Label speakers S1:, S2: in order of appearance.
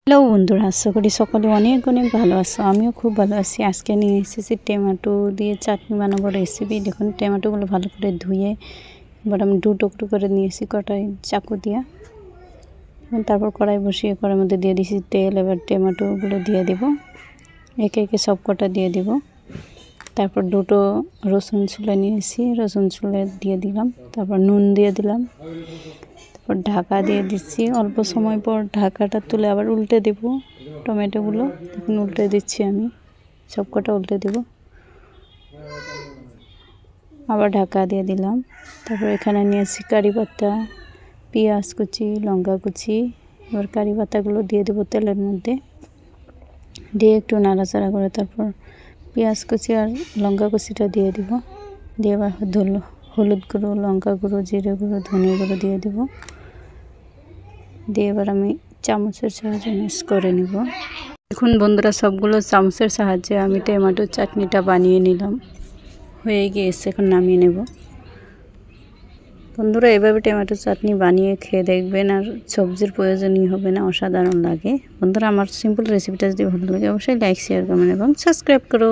S1: Hello বন্ধুরা, আশা করি সকলে অনেক অনেক ভালো আছো। আমিও খুব ভালো আছি। আজকে নিয়ে এসেছি টমেটো দিয়ে চাটনি বানাবো রেসিপি। দেখুন টমেটোগুলো ভালো করে ধুয়ে এবার আমি দু টুকরো করে নিয়েছি কড়াই চাকু দিয়ে। তারপর কড়াই বসিয়ে কড়াইয়ের মধ্যে দিয়ে দিয়েছি তেল। এবার টমেটোগুলো দিয়ে দিব, একে একে সব কটা দিয়ে দিব। তারপর দুটো রসুন ছুলে নিয়েছি, রসুন ছুলে দিয়ে দিলাম। তারপর নুন দিয়ে দিলাম, তারপর ঢাকা দিয়ে দিচ্ছি। অল্প সময় পর ঢাকাটা তুলে আবার উল্টে দেব টমেটোগুলো। দেখুন উল্টে দিচ্ছি, আমি সব কটা উল্টে দেব। আবার ঢাকা দিয়ে দিলাম। তারপর এখানে নিয়েছি কারি পাতা, পেঁয়াজ কুচি, লঙ্কা কুচি। এবার কারি পাতাগুলো দিয়ে দেবো তেলের মধ্যে, দিয়ে একটু নাড়াচাড়া করে তারপর পেঁয়াজ কুচি আর লঙ্কা কুচিটা দিয়ে দিব। দিয়ে এবার হলুদ গুঁড়ো, লঙ্কা গুঁড়ো, জিরে গুঁড়ো, ধনে গুঁড়ো দিয়ে দেব। দিয়ে এবার আমি চামচের সাহায্যে মিক্স করে নেব। দেখুন বন্ধুরা, সবগুলো চামচের সাহায্যে আমি টমেটোর চাটনিটা বানিয়ে নিলাম। হয়ে গিয়েছে, এখন নামিয়ে নেব। বন্ধুরা, এভাবে টমেটোর চাটনি বানিয়ে খেয়ে দেখবেন, আর সবজির প্রয়োজনই হবে না, অসাধারণ লাগে। বন্ধুরা, আমার সিম্পল রেসিপিটা যদি ভালো লাগে অবশ্যই লাইক, শেয়ার, কমেন্ট এবং সাবস্ক্রাইব করো।